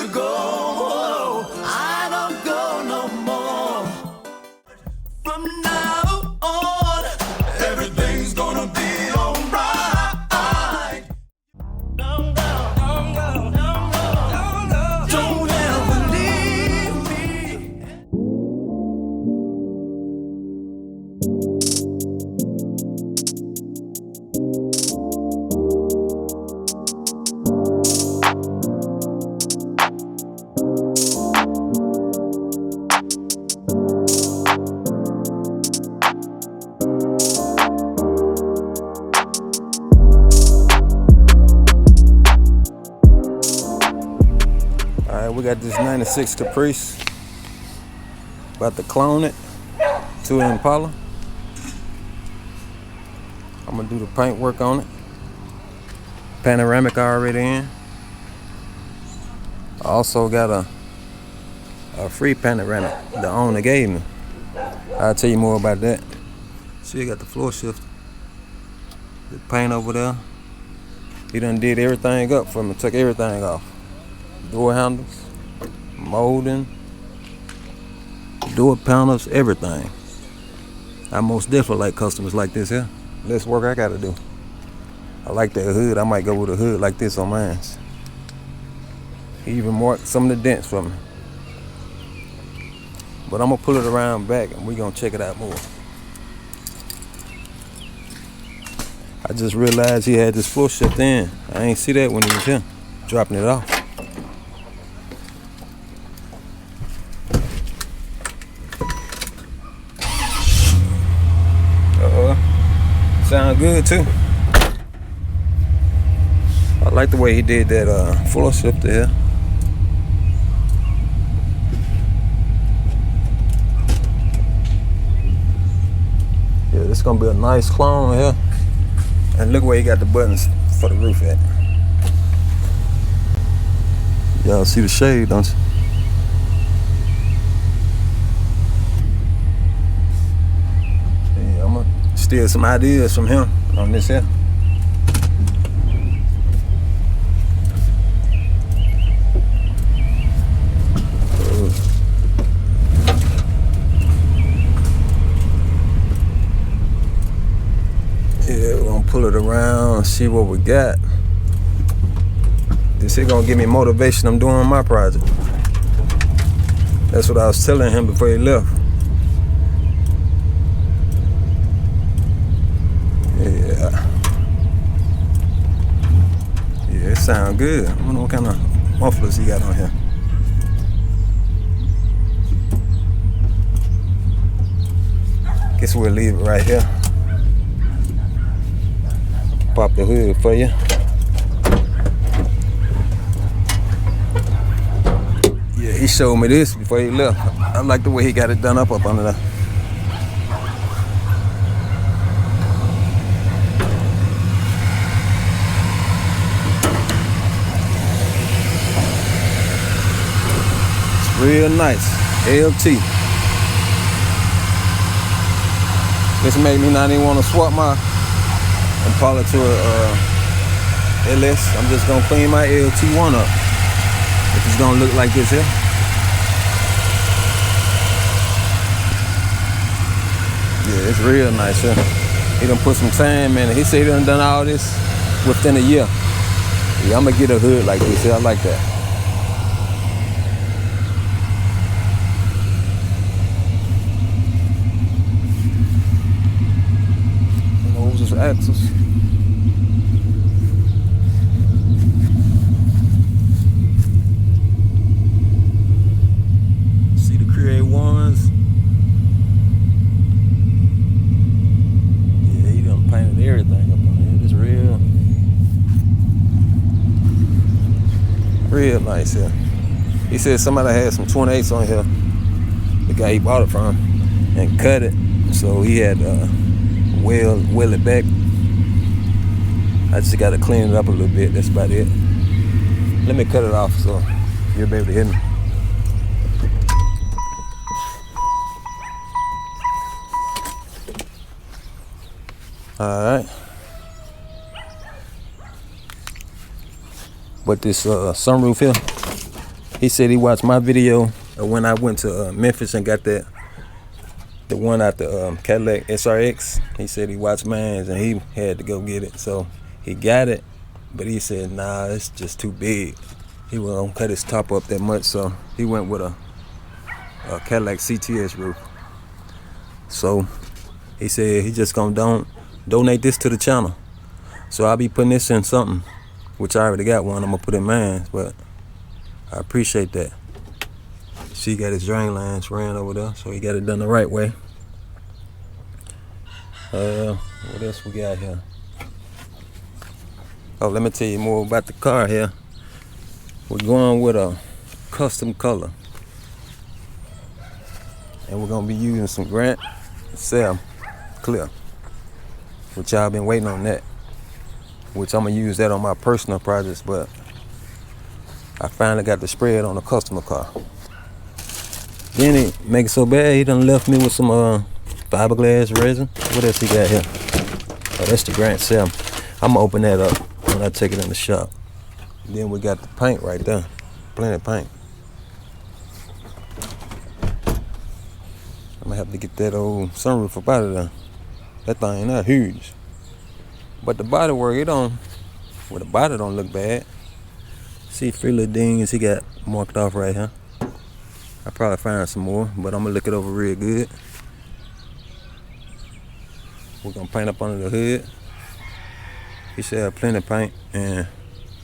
to go. I don't go no more. From now on, everything's gonna be alright. Don't go, don't go, don't go, don't go. Don't ever leave me. We got this 96 Caprice, about to clone it to an Impala. I'm gonna do the paint work on it. Panoramic already in. I also got a free panoramic the owner gave me. I'll tell you more about that. See, I got the floor shifter, the paint over there. He done did everything up for me, took everything off. Door handles, molding, door panels, everything. I most definitely like customers like this here. Less work I gotta do. I like that hood. I might go with a hood like this on mine. He even marked some of the dents for me. But I'm gonna pull it around back and we're gonna check it out more. I just realized he had this floor shifter in. I ain't see that when he was here, dropping it off. Sound good too. I like the way he did that floor shifter here. Yeah, this is gonna be a nice clone here. And look where he got the buttons for the roof at. Y'all see the shade, don't you? Steal some ideas from him on this here. Yeah, we're gonna pull it around, see what we got. This here gonna give me motivation. I'm doing my project. That's what I was telling him before he left. Yeah, it sound good. I wonder what kind of mufflers he got on here. Guess we'll leave it right here. Pop the hood for you. Yeah, he showed me this before he left. I like the way he got it done up under there. Real nice, LT. This made me not even want to swap my Impala to a LS. I'm just gonna clean my LT1 up. If it's gonna look like this here. Yeah, it's real nice here. He done put some time in it. He said he done all this within a year. Yeah, I'm gonna get a hood like this here. I like that. Axles. See the Create ones. Yeah, he done painted everything up on here. It's real nice here. He said somebody had some 28s on here. The guy he bought it from and cut it, so he had wheel it back. I just gotta clean it up a little bit. That's about it. Let me cut it off so you'll be able to hear me. All right. But this sunroof here, He said he watched my video when I went to Memphis and got the one out the Cadillac SRX. He said he watched mine and he had to go get it. So he got it, but he said, nah, it's just too big. He won't cut his top up that much, so he went with a Cadillac CTS roof. So he said he just gonna donate this to the channel. So I'll be putting this in something, which I already got one. I'm gonna put in mine, but I appreciate that. She got his drain lines ran over there, so he got it done the right way. What else we got here? Oh, let me tell you more about the car here. We're going with a custom color, and we're gonna be using some Grant Cell Clear, which y'all been waiting on that. Which I'm gonna use that on my personal projects, but I finally got to spray it on a customer car. Then he make it so bad, he done left me with some fiberglass resin. What else he got here? Oh, that's the Grant Cell. I'm gonna open that up when I take it in the shop. Then we got the paint right there. Plenty of paint. I'm gonna have to get that old sunroof up out of there. That thing not huge. But the body work, the body don't look bad. See 3 little dings he got marked off right here. I'll probably find some more, but I'm gonna look it over real good. We're gonna paint up under the hood. He said have plenty of paint, and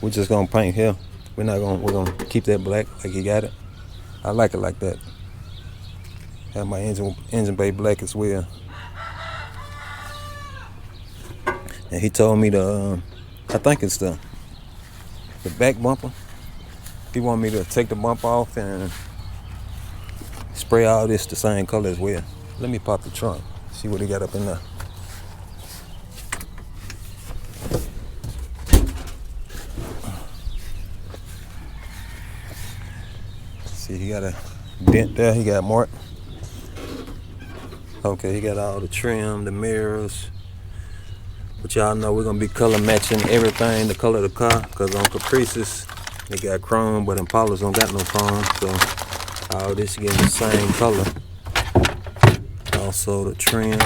we're just gonna paint here. We're gonna keep that black like he got it. I like it like that. Have my engine bay black as well. And he told me I think it's the back bumper. He want me to take the bumper off and spray all this the same color as well. Let me pop the trunk, see what he got up in there. See, he got a dent there, he got marked. Okay, he got all the trim, the mirrors. But y'all know we're gonna be color matching everything, the color of the car, because on Caprices, they got chrome, but Impalas don't got no chrome, so all this getting the same color. Also the trim.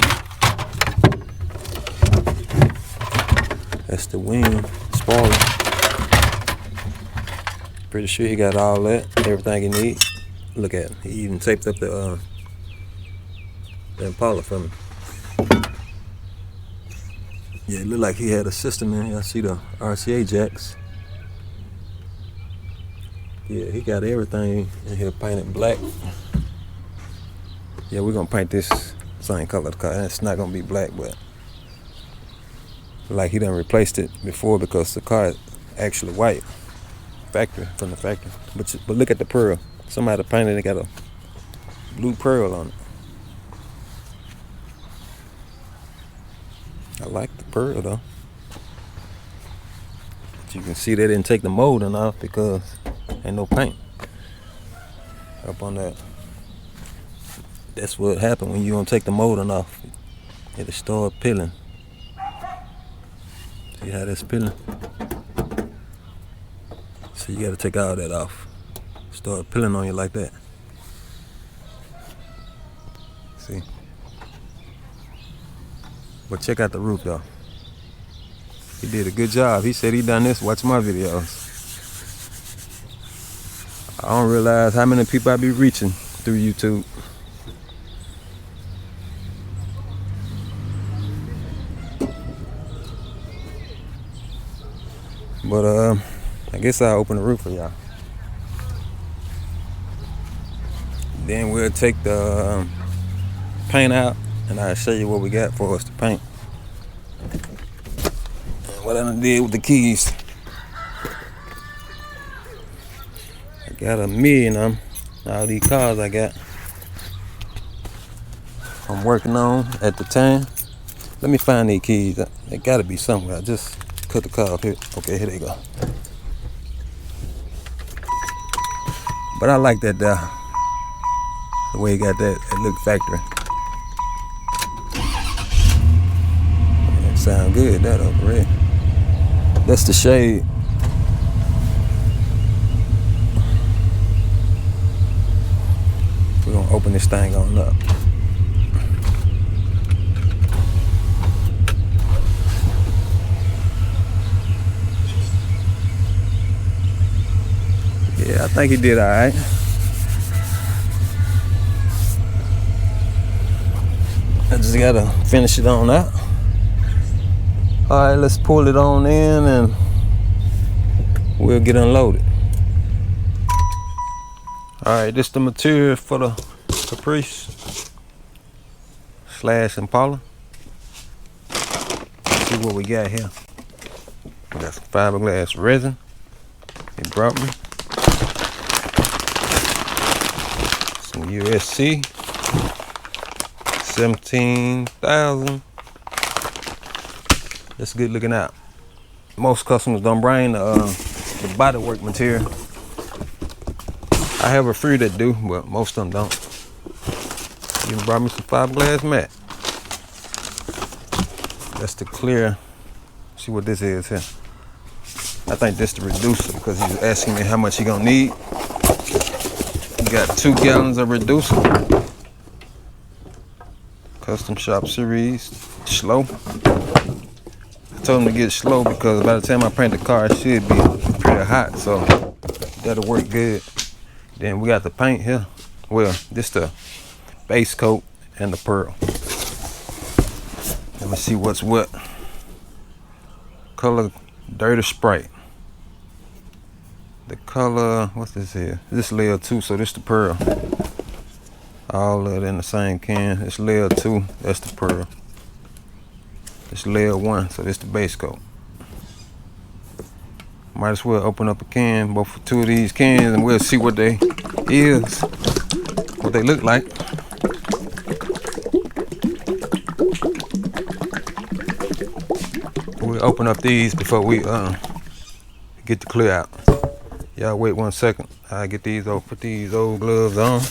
That's the wing, spoiler. Pretty sure he got all that, everything he need. Look at him, he even taped up the Impala for me. Yeah, it looked like he had a system in here. I see the RCA jacks. Yeah, he got everything in here painted black. Yeah, we're gonna paint this same color of the car. It's not gonna be black, but like he done replaced it before because the car is actually white. From the factory. But look at the pearl. Somebody painted it, got a blue pearl on it. I like the pearl though. But you can see they didn't take the molding off because ain't no paint up on that. That's what happened when you don't take the molding off. It'll start peeling. See how that's peeling? So you gotta take all that off. Start peeling on you like that. See? But check out the roof though. He did a good job. He said he done this, watch my videos. I don't realize how many people I be reaching through YouTube. But I guess I'll open the roof for y'all. Then we'll take the paint out and I'll show you what we got for us to paint. And what I done did with the keys. I got 1,000,000 of them. All these cars I got. I'm working on at the time. Let me find these keys. They gotta be somewhere. I just cut the car off here. Okay, here they go. But I like that there. The way he got that, it look factory. It sound good, that over red. That's the shade. open this thing on up. Yeah, I think he did all right. I just gotta finish it on out. All right, let's pull it on in and we'll get unloaded. All right, this is the material for the Caprice / Impala. Let's see what we got here. We got some fiberglass resin. It brought me some USC 17,000. That's good looking out. Most customers don't bring the bodywork material. I have a few that do, but most of them don't. Even brought me some fiberglass mat. That's the clear. See what this is here. I think this the reducer because he's asking me how much he gonna need. We got 2 gallons of reducer. Custom Shop Series, slow. I told him to get slow because by the time I paint the car, it should be pretty hot, so that'll work good. Then we got the paint here. Well, this the base coat and the pearl. Let me see what's what. Color Dirty Sprite. The color, what's this here? This layer 2, so this the pearl. All of it in the same can. It's layer 2, that's the pearl. It's layer 1, so this the base coat. Might as well open up a can, both for 2 of these cans, and we'll see what they is, what they look like. We'll open up these before we get the clear out. Y'all wait 1 second. I'll get these off, put these old gloves on.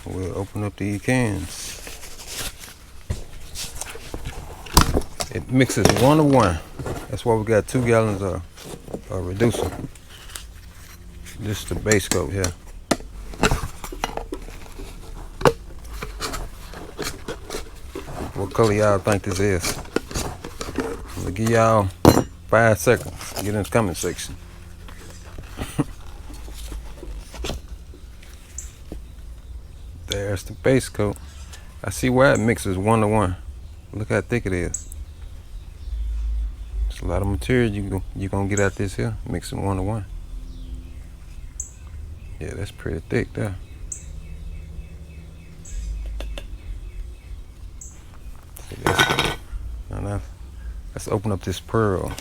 We'll open up these cans. It mixes 1 to 1. That's why we got 2 gallons of reducer. This is the base coat here. What color y'all think this is? I'm gonna give y'all 5 seconds. Get in the comment section. There's the base coat. I see why it mixes 1 to 1. Look how thick it is. It's a lot of material you gonna get out this here, mixing 1 to 1. Yeah, that's pretty thick there. Now, let's open up this pearl.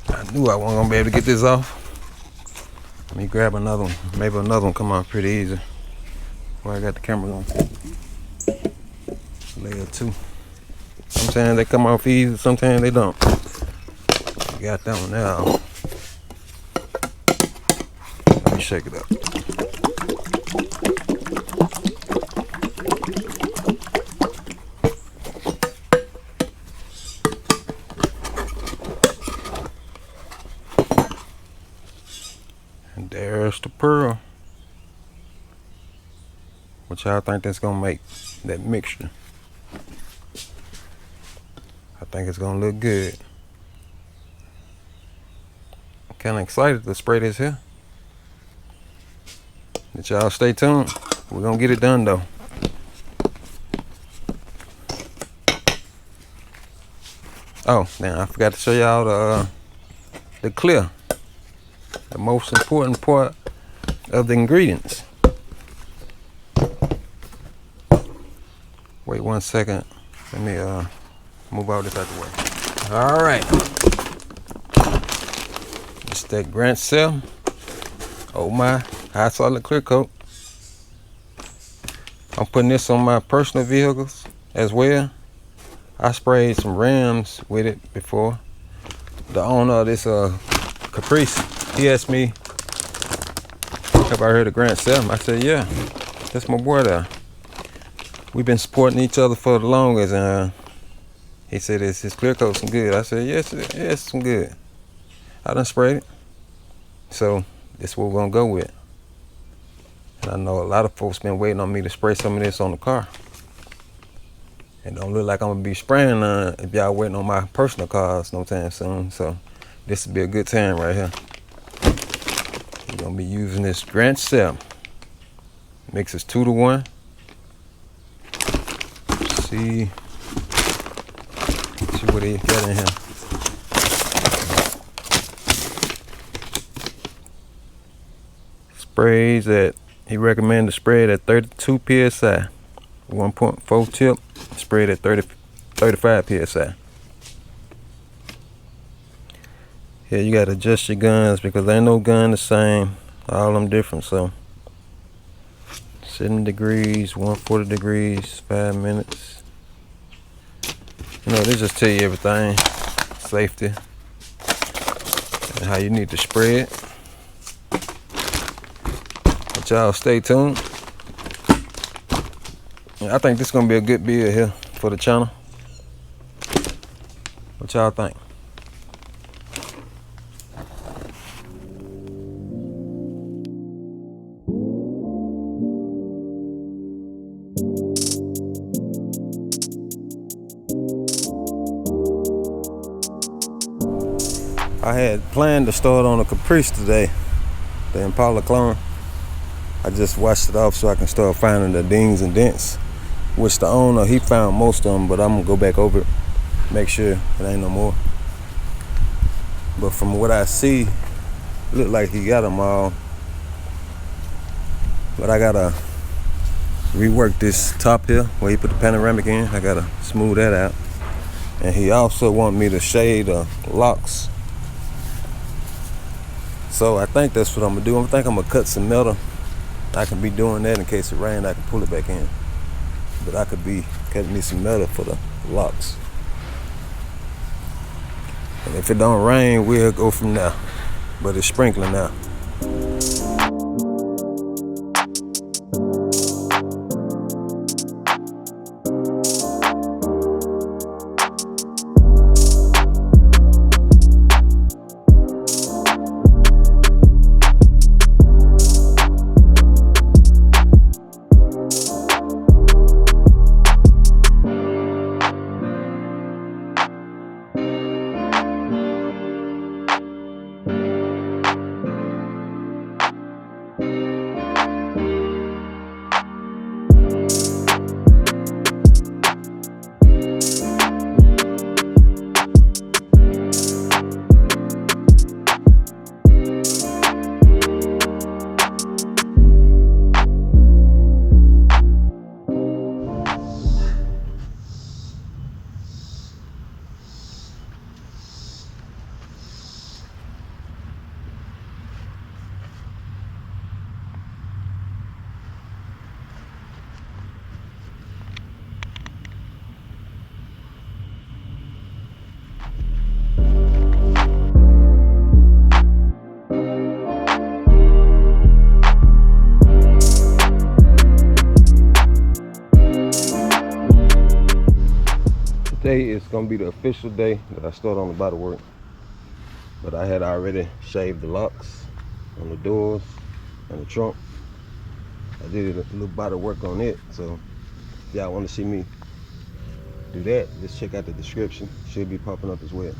I knew I wasn't gonna be able to get this off. Let me grab another one. Maybe another one come out pretty easy. Where I got the camera on. Layer 2. Sometimes they come off easy, sometimes they don't. Got that one now. Let me shake it up. And there's the pearl. What y'all think that's gonna make, that mixture? I think it's gonna look good. Kind of excited to spray this here. But y'all stay tuned. We're gonna get it done though. Oh, now I forgot to show y'all the clear. The most important part of the ingredients. Wait 1 second. Let me move all this out the way. All right. It's that Grant Cell. Oh my, high solid clear coat. I'm putting this on my personal vehicles as well. I sprayed some rims with it before. The owner of this Caprice, he asked me, have I heard of Grant Cell? I said, yeah, that's my boy there. We've been supporting each other for the longest, and he said his clear coat's some good. I said, yes, some good. I done sprayed it. So this is what we're gonna go with. And I know a lot of folks been waiting on me to spray some of this on the car. It don't look like I'm gonna be spraying none if y'all waiting on my personal cars no time soon. So this will be a good time right here. We're gonna be using this Grand 7. Mixes 2 to 1. See what he got in here. Sprays at, he recommended to spray it at 32 psi. 1.4 tip, sprayed at 35 psi. Yeah, you gotta adjust your guns because ain't no gun the same. All of them different. So 70 degrees, 140 degrees, 5 minutes. You know, they just tell you everything. Safety and how you need to spray it. But y'all stay tuned. I think this is gonna be a good build here for the channel. What y'all think? I had planned to start on a Caprice today, the Impala clone. I just washed it off so I can start finding the dings and dents, which the owner, he found most of them, but I'm gonna go back over it, make sure it ain't no more. But from what I see, it look like he got them all. But I gotta rework this top here where he put the panoramic in. I gotta smooth that out. And he also want me to shade the locks. So I think that's what I'm gonna do. I think I'm gonna cut some metal. I can be doing that in case it rains, I can pull it back in. But I could be cutting me some metal for the locks. And if it don't rain, we'll go from there. But it's sprinkling now. Today is gonna be the official day that I start on the body work. But I had already shaved the locks on the doors and the trunk. I did a little body work on it, so if y'all want to see me do that, just check out the description. Should be popping up as well.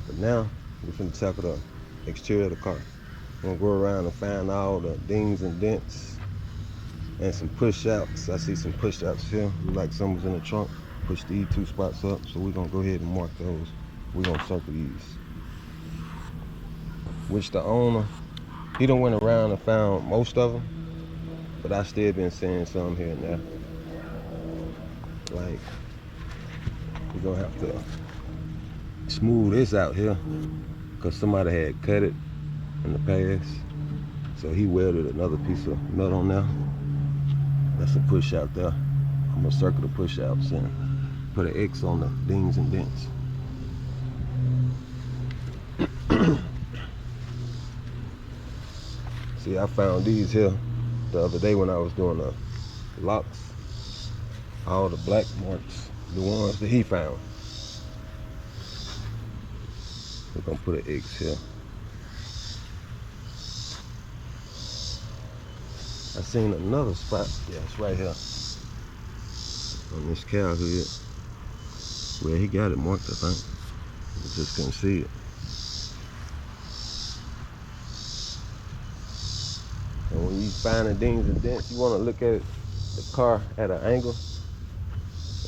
But now we're finna tackle the exterior of the car. I'm gonna go around and find all the dings and dents and some push outs. I see some push outs here, like some was in the trunk. Push these 2 spots up, so we're gonna go ahead and mark those. We're gonna circle these. Which the owner, he done went around and found most of them, but I still been seeing some here and there. Like, we're gonna have to smooth this out here, because somebody had cut it in the past. So he welded another piece of metal on there. That's a push out there. I'm gonna circle the push outs and put an X on the dings and dents. See, I found these here the other day when I was doing the locks. All the black marks, the ones that he found. We're gonna put an X here. I seen another spot. Yeah, it's right here on this cow hood. Well, he got it marked, I think. I just couldn't see it. And when you find the dings and dents, you want to look at the car at an angle,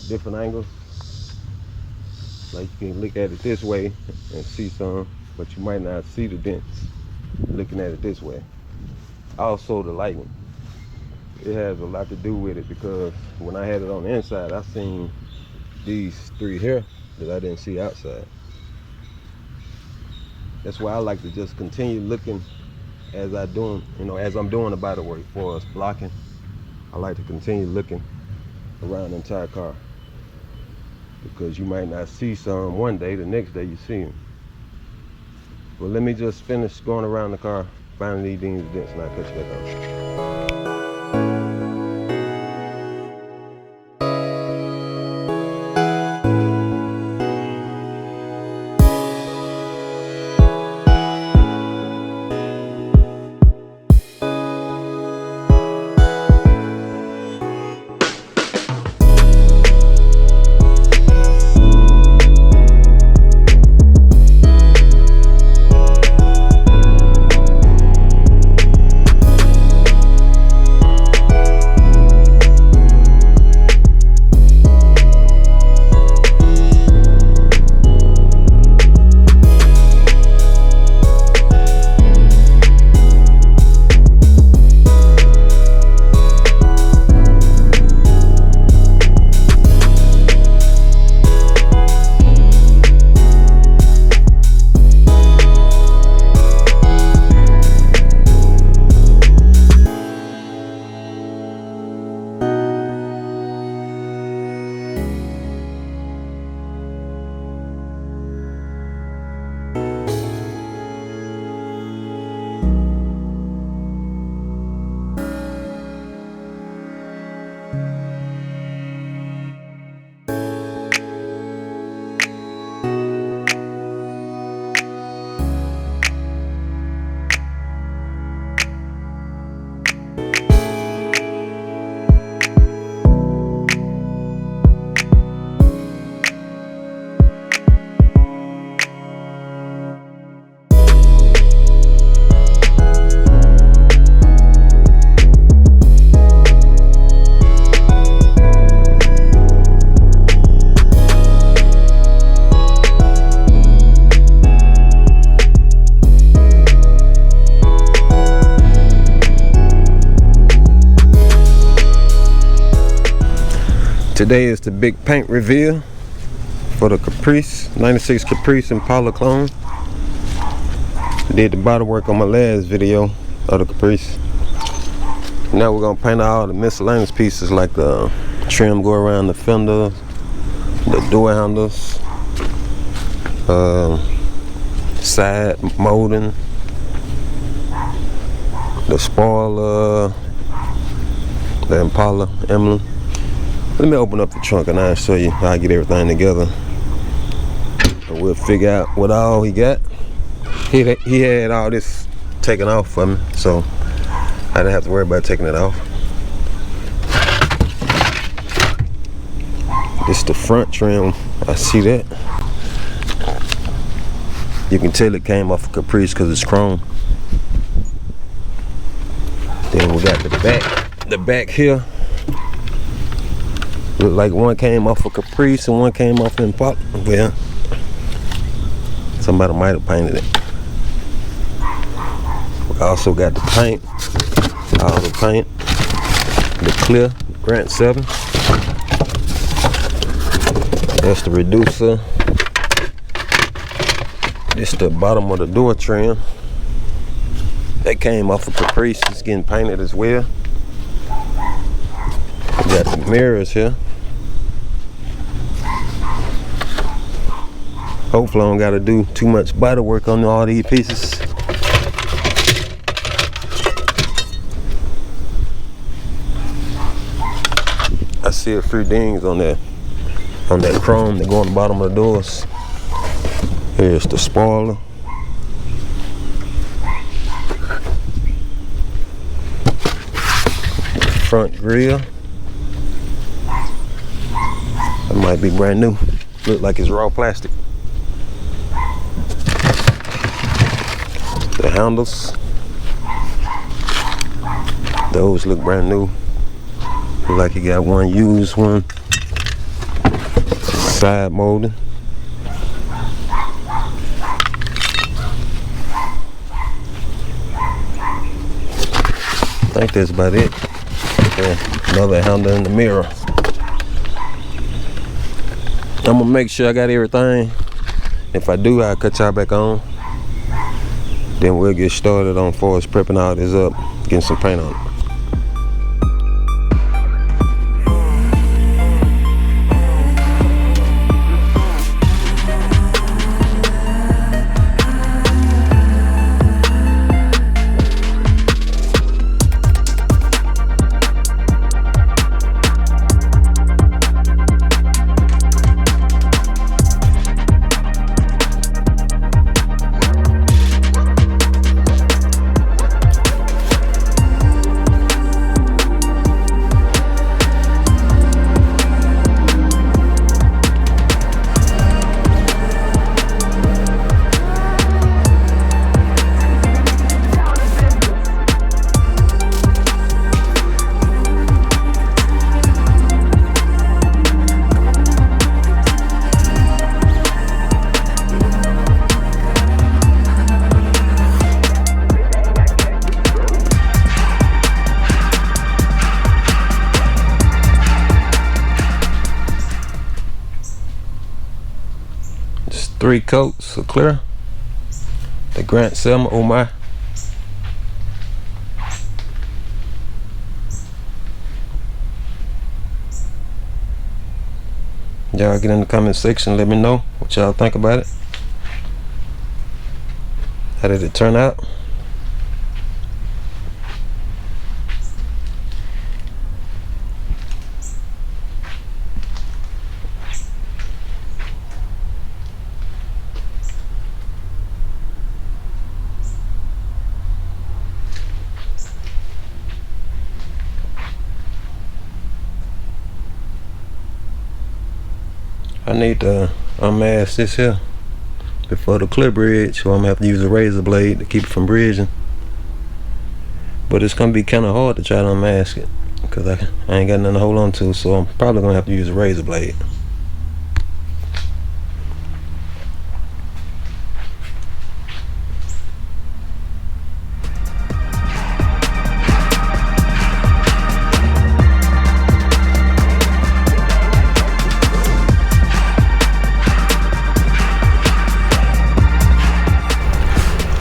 different angles. Like you can look at it this way and see some, but you might not see the dents looking at it this way. Also, the lighting. It has a lot to do with it, because when I had it on the inside, I seen these three here that I didn't see outside. That's why I like to just continue looking as I'm doing the body work for us blocking. I like to continue looking around the entire car, because you might not see some one day, the next day you see them. But let me just finish going around the car, finding these dings and dents, and I'll catch you back on. Today is the big paint reveal for the Caprice, 96 Caprice Impala clone. Did the body work on my last video of the Caprice. Now we're gonna paint all the miscellaneous pieces, like the trim go around the fender, the door handles, side molding, the spoiler, the Impala emblem. Let me open up the trunk and I'll show you how I get everything together. And we'll figure out what all he got. He had all this taken off for me, so I didn't have to worry about taking it off. This is the front trim. I see that. You can tell it came off of Caprice because it's chrome. Then we got the back here. Look like one came off of Caprice and one came off in Impala. Well, somebody might have painted it. We also got the paint, all the paint, the clear Grant 7. That's the reducer. This is the bottom of the door trim. That came off of Caprice. It's getting painted as well. We got the mirrors here. Hopefully I don't gotta do too much body work on all these pieces. I see a few dings on that chrome that go on the bottom of the doors. Here's the spoiler. Front grille. That might be brand new. Look like it's raw plastic. The handles. Those look brand new. Look like you got one used one. Side molding. I think that's about it. Another handle in the mirror. I'm gonna make sure I got everything. If I do, I'll cut y'all back on. Then we'll get started on far as prepping all this up, getting some paint on it. Just 3 coats of clear. The Grant Selma, oh my. Y'all get in the comment section, let me know what y'all think about it. How did it turn out? I need to unmask this here before the clear bridge, so I'm gonna have to use a razor blade to keep it from bridging. But it's gonna be kind of hard to try to unmask it because I ain't got nothing to hold on to, so I'm probably gonna have to use a razor blade.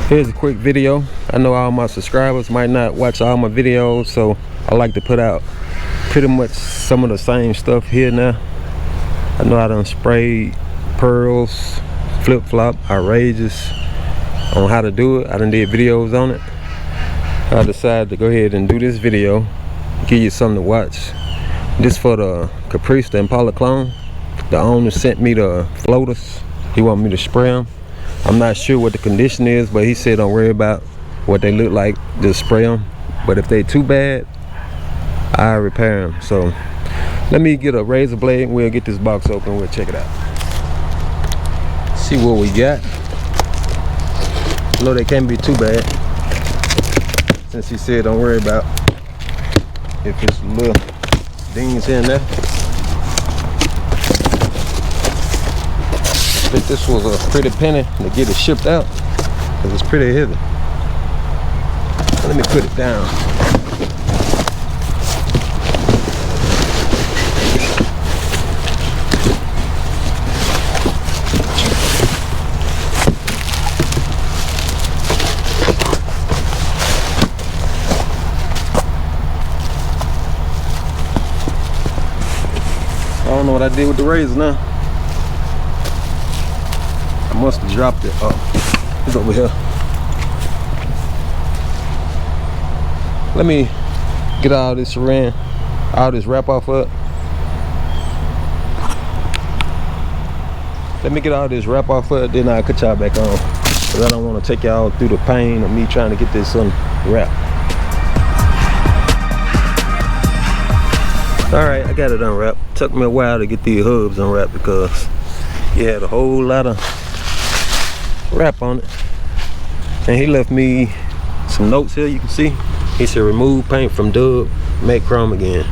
Here's a quick video. I know all my subscribers might not watch all my videos, so I like to put out pretty much some of the same stuff here now. I know I done sprayed pearls, flip-flop, outrageous on how to do it. I done did videos on it. I decided to go ahead and do this video, give you something to watch. This for the Caprice, the Impala clone. The owner sent me the floaters. He wanted me to spray them. I'm not sure what the condition is, but he said don't worry about what they look like, just spray them. But if they too bad, I'll repair them. So let me get a razor blade and we'll get this box open, we'll check it out. See what we got. I know they can't be too bad, since he said don't worry about if it's little dings here and there. I think this was a pretty penny to get it shipped out because it's pretty heavy. Let me put it down. I don't know what I did with the razor now. I must have dropped it. Oh, it's over here. Let me get all this saran, all this wrap off up. Let me get all this wrap off of it, then I'll cut y'all back on. Cause I don't want to take y'all through the pain of me trying to get this unwrapped. Alright, I got it unwrapped. Took me a while to get these hubs unwrapped because he had a whole lot of wrap on it. And he left me some notes here, you can see. He said remove paint from dub, make chrome again.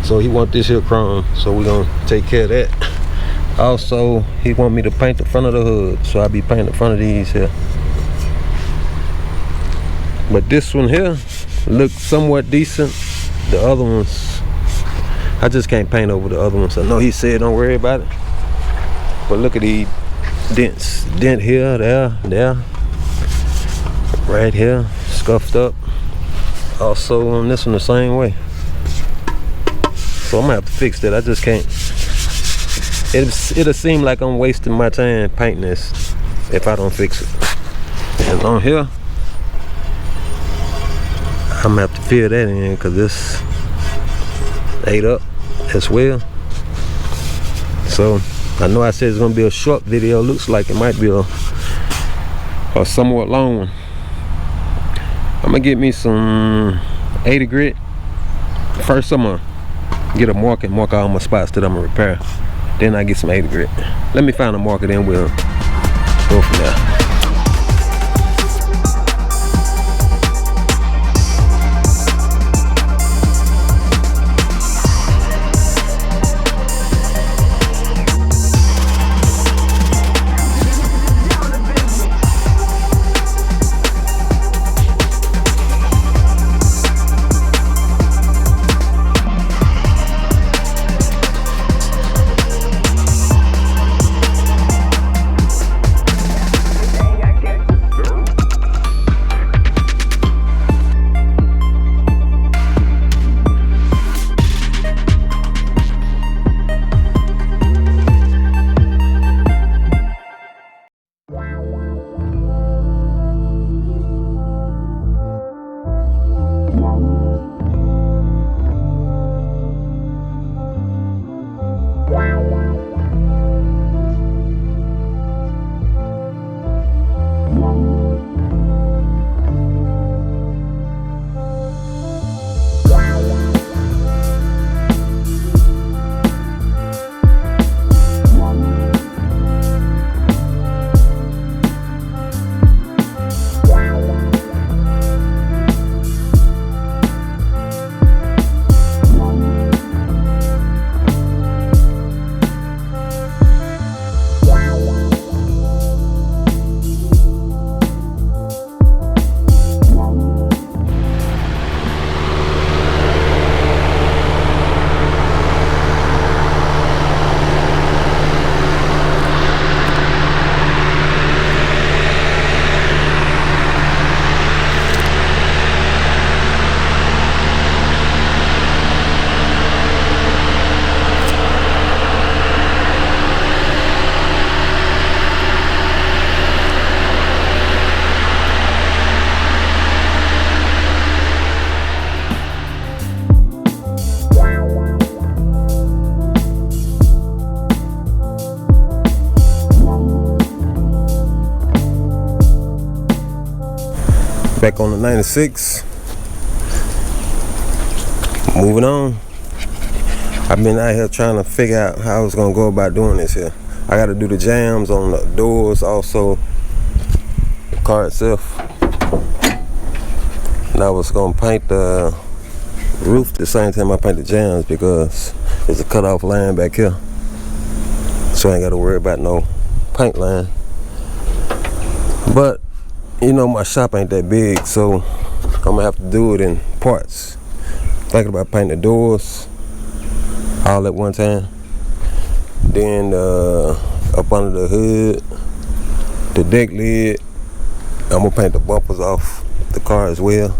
So he want this here chrome, so we're gonna take care of that. Also, he want me to paint the front of the hood, so I'll be painting the front of these here. But this one here looks somewhat decent. The other ones, I just can't paint over the other ones. I know he said don't worry about it. But look at these dents. Dent here, there. Right here, scuffed up. Also on this one the same way. So I'm gonna have to fix that. I just can't. It'll seem like I'm wasting my time painting this if I don't fix it. And on here, I'm gonna have to fill that in because this ate up as well. So I know I said it's gonna be a short video. Looks like it might be a somewhat long one. I'm gonna get me some 80 grit. First I'm gonna get a mark and mark all my spots that I'm gonna repair. Then I get some 80 grit. Let me find a marker, then we'll go from there. Back on the 96. Moving on. I've been out here trying to figure out how I was gonna go about doing this here. I gotta do the jams on the doors, also the car itself. And I was gonna paint the roof at the same time I paint the jams because there's a cutoff line back here. So I ain't gotta worry about no paint line. But you know, my shop ain't that big, so I'm gonna have to do it in parts. Thinking about painting the doors all at one time. Then up under the hood, the deck lid, I'm gonna paint the bumpers off the car as well.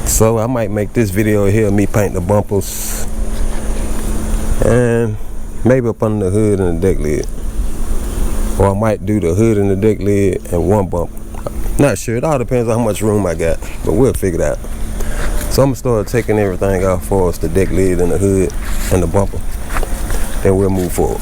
So I might make this video here, me paint the bumpers and maybe up under the hood and the deck lid. Or I might do the hood and the deck lid and one bump. Not sure, it all depends on how much room I got, but we'll figure it out. So I'm gonna start taking everything off for us, the deck lid and the hood and the bumper. Then we'll move forward.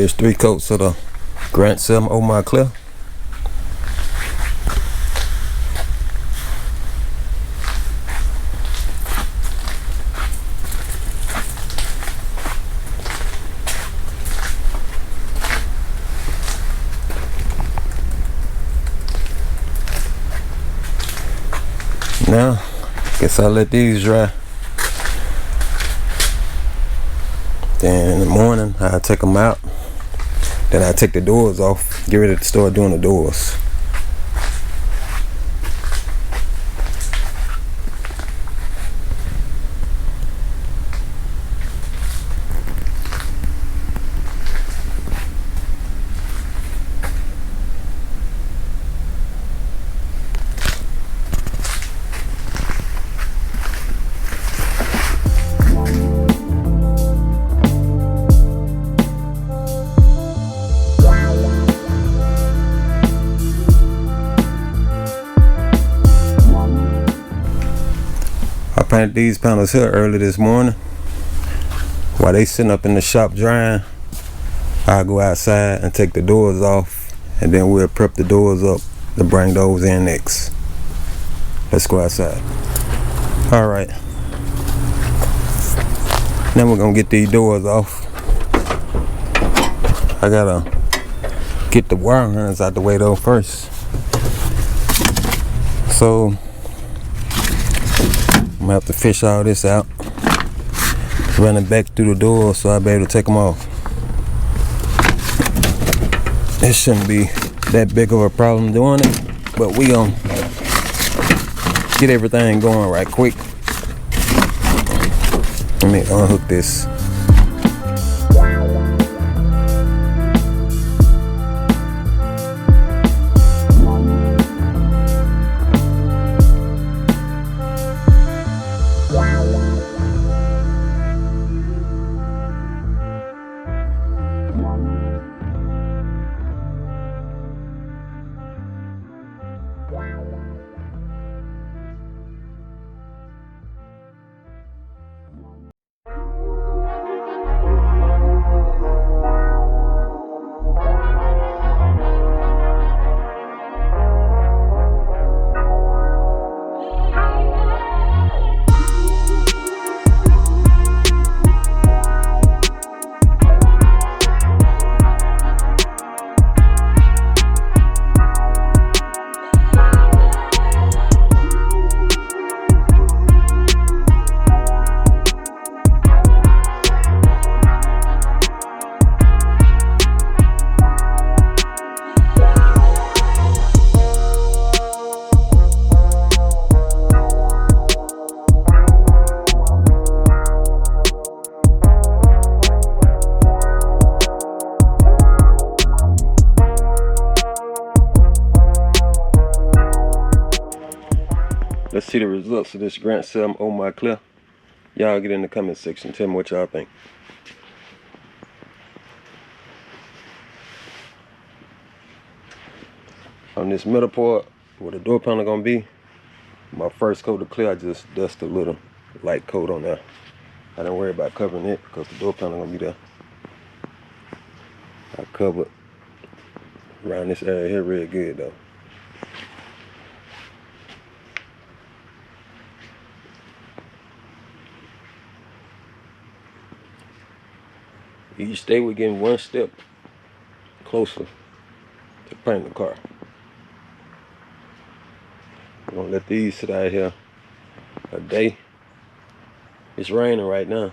Here's 3 coats of the Grand Selma Oh My Clear. Now, guess I'll let these dry. Then in the morning, I'll take them out. Then I'll take the doors off, get ready to start doing the doors. I painted these panels here early this morning. While they sitting up in the shop drying, I'll go outside and take the doors off, and then we'll prep the doors up to bring those in next. Let's go outside. Alright. Now we're gonna get these doors off. I gotta get the wire harness out the way though first. So I'm gonna have to fish all this out, run it back through the door so I'll be able to take them off. It shouldn't be that big of a problem doing it, but we gonna get everything going right quick. Let me unhook this. Let's see the results of this Grand Selma Oh My Clear. Y'all get in the comment section, tell me what y'all think. On this middle part, where the door panel gonna be, my first coat of clear, I just dust a little light coat on there. I don't worry about covering it because the door panel gonna be there. I covered around this area here real good though. Each day we're getting one step closer to painting the car. We're gonna let these sit out here a day. It's raining right now.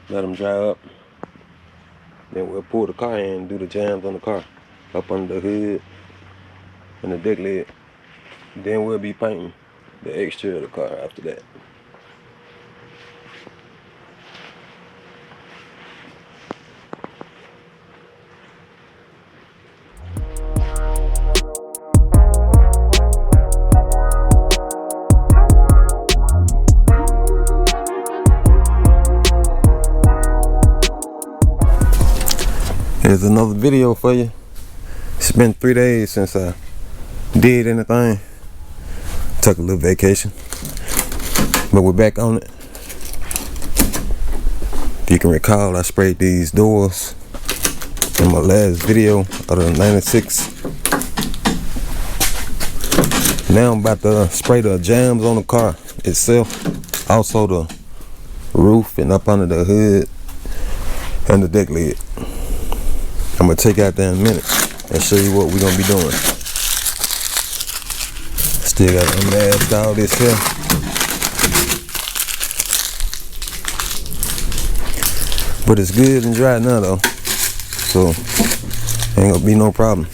Let them dry up. Then we'll pull the car in and do the jams on the car. Up under the hood and the deck lid. Then we'll be painting the exterior of the car after that. Here's another video for you. It's been 3 days since I did anything. Took a little vacation, but we're back on it. If you can recall, I sprayed these doors in my last video of the 96. Now I'm about to spray the jams on the car itself, also the roof and up under the hood and the deck lid. I'm gonna take out there in a minute and show you what we're gonna be doing. Still gotta unmask all this here. But it's good and dry now though, so ain't gonna be no problem.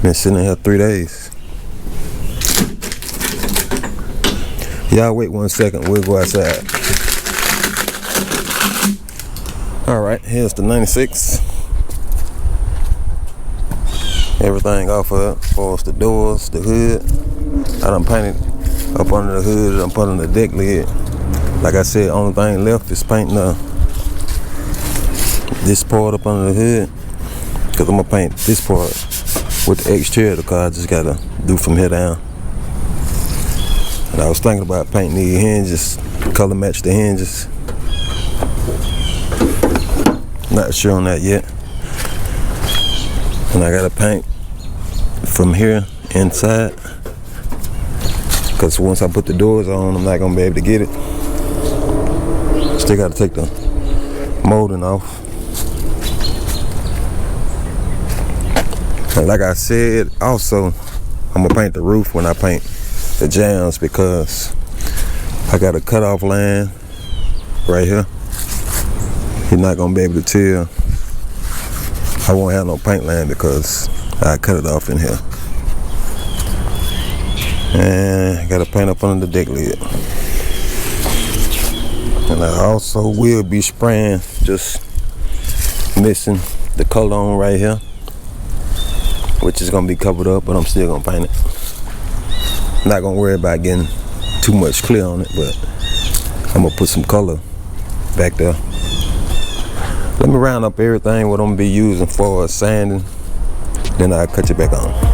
Been sitting here 3 days. Y'all wait 1 second, we'll go outside. Alright, here's the 96. Everything off of it, as far as the doors, the hood. I done painted up under the hood, up under the deck lid. Like I said, only thing left is painting this part up under the hood. Cause I'm gonna paint this part with the exterior of the car. I just gotta do from here down. And I was thinking about painting these hinges, color match the hinges. Not sure on that yet. And I gotta paint from here inside. Cause once I put the doors on, I'm not gonna be able to get it. Still gotta take the molding off. And like I said, also, I'm gonna paint the roof when I paint the jams because I got a cutoff line right here. You're not gonna be able to tell. I won't have no paint line because I cut it off in here. And I gotta paint up under the deck lid. And I also will be spraying, just missing the color on right here, which is gonna be covered up, but I'm still gonna paint it. Not gonna worry about getting too much clear on it, but I'm gonna put some color back there. Let me round up everything what I'm gonna be using for sanding, then I'll cut it back on.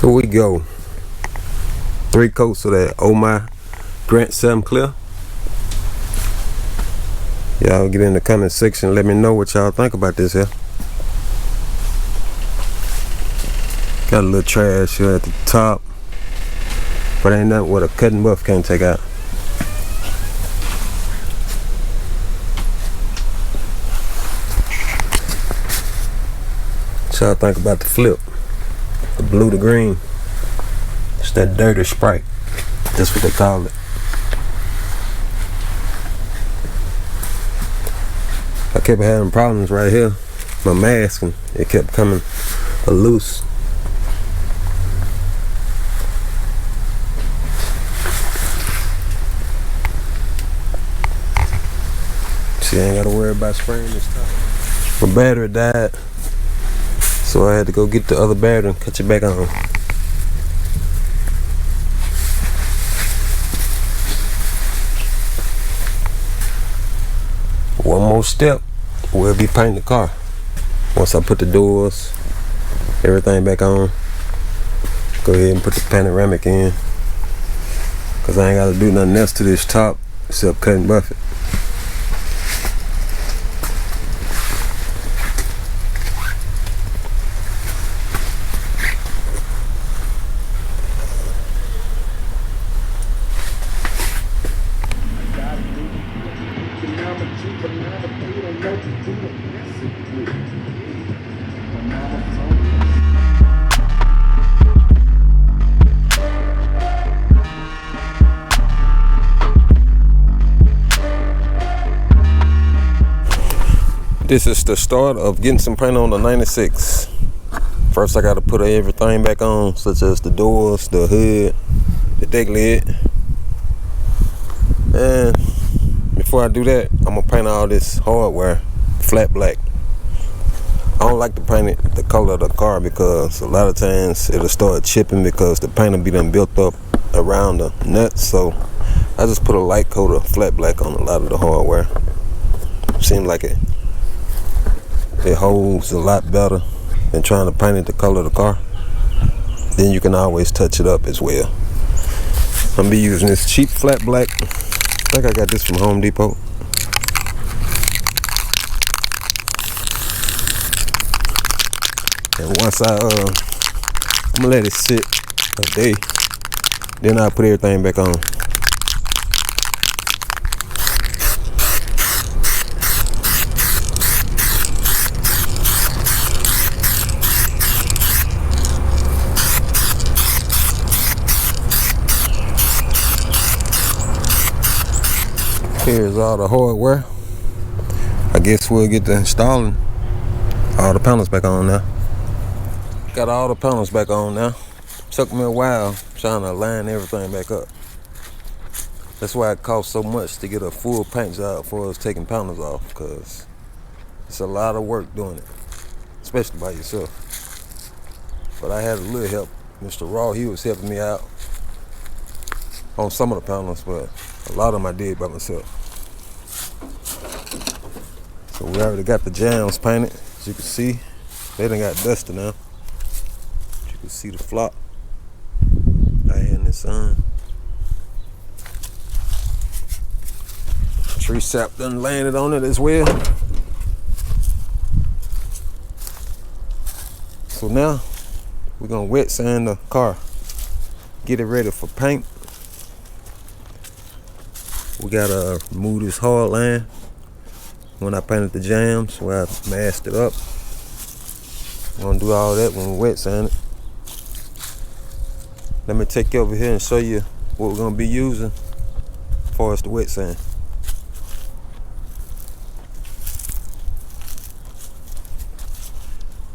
Here we go. 3 coats of that Oh My Grant 7 Clear. Y'all get in the comment section and let me know what y'all think about this here. Got a little trash here at the top, but ain't nothing what a cutting buff can't take out. What y'all think about the flip? the blue to green. It's that dirty Sprite. That's what they call it. I kept having problems right here. My masking, it kept coming loose. See, I ain't gotta worry about spraying this time. My battery died, so I had to go get the other battery and cut it back on. One more step, we'll be painting the car. Once I put the doors, everything back on, go ahead and put the panoramic in, cause I ain't gotta do nothing else to this top except cut and buff it. This is the start of getting some paint on the 96. First I gotta put everything back on, such as the doors, the hood, the deck lid. And before I do that, I'm gonna paint all this hardware flat black. I don't like to paint it the color of the car because a lot of times it'll start chipping because the paint will be done built up around the nuts. So I just put a light coat of flat black on a lot of the hardware. Seems like it holds a lot better than trying to paint it the color of the car. Then you can always touch it up as well. I'm gonna be using this cheap flat black. I think I got this from Home Depot. And once I'm gonna let it sit a day, then I'll put everything back on. Here's all the hardware. I guess we'll get to installing all the panels back on now. Got all the panels back on now. Took me a while trying to line everything back up. That's why it costs so much to get a full paint job for us taking panels off, because it's a lot of work doing it, especially by yourself. But I had a little help. Mr. Raw, he was helping me out on some of the panels, but a lot of them I did by myself. So we already got the jams painted. As you can see, they done got dusty now. You can see the flop out here in the sun. Tree sap done landed on it as well. So now we're gonna wet sand the car, get it ready for paint. We gotta remove this hard line when I painted the jams, where I masked it up. I'm gonna do all that when we wet sand it. Let me take you over here and show you what we're gonna be using as far as the wet sand.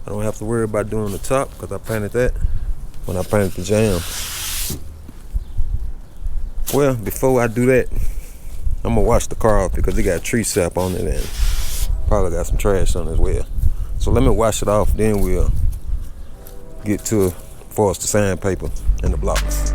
I don't have to worry about doing the top because I painted that when I painted the jams. Well, before I do that, I'm gonna wash the car off because it got tree sap on it and probably got some trash on it as well. So let me wash it off, then we'll get to for us the sandpaper and the blocks.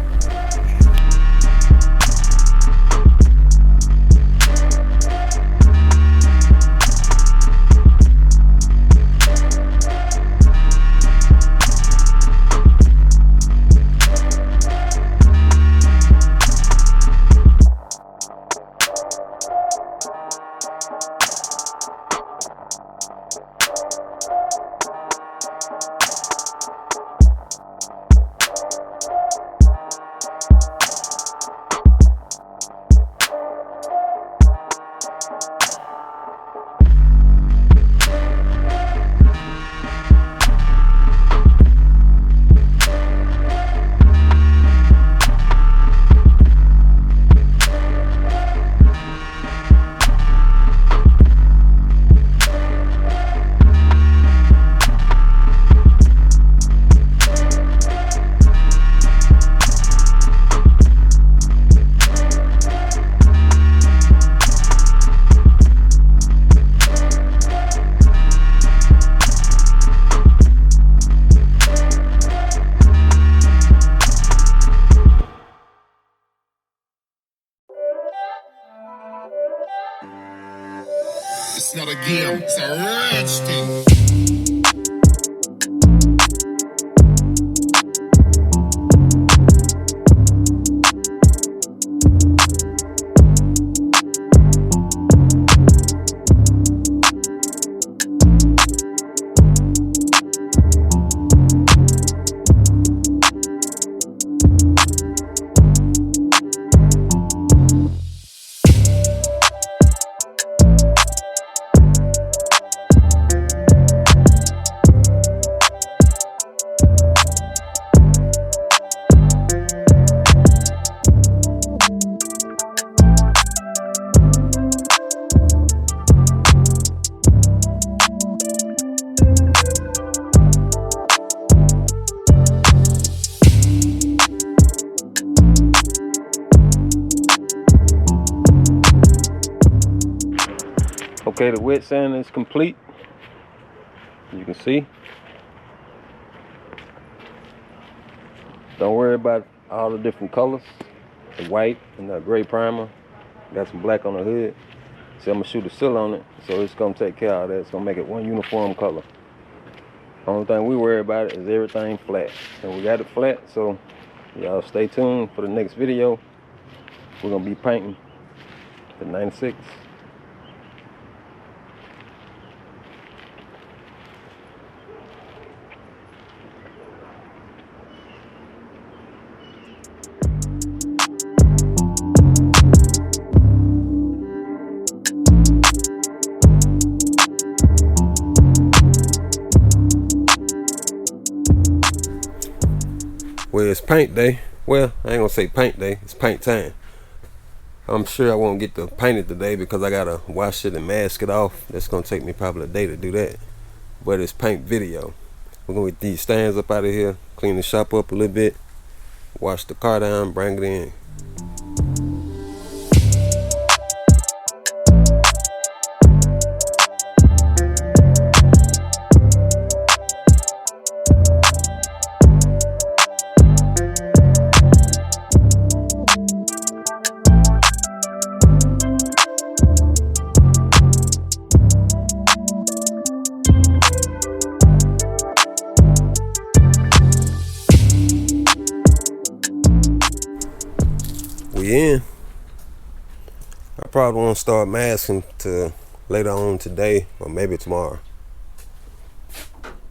It's not a game, it's a rich thing. Okay, the wet sand is complete. You can see. Don't worry about all the different colors. The white and the gray primer. Got some black on the hood. So I'm gonna shoot a seal on it. So it's gonna take care of that. It's gonna make it one uniform color. Only thing we worry about is everything flat. And we got it flat, so y'all stay tuned for the next video. We're gonna be painting the 96. Well, it's paint day. Well, I ain't gonna say paint day, it's paint time. I'm sure I won't get to paint it today because I gotta wash it and mask it off. That's gonna take me probably a day to do that. But it's paint video. We're gonna get these stands up out of here, clean the shop up a little bit, wash the car down, bring it in. We in. I probably won't start masking to later on today or maybe tomorrow,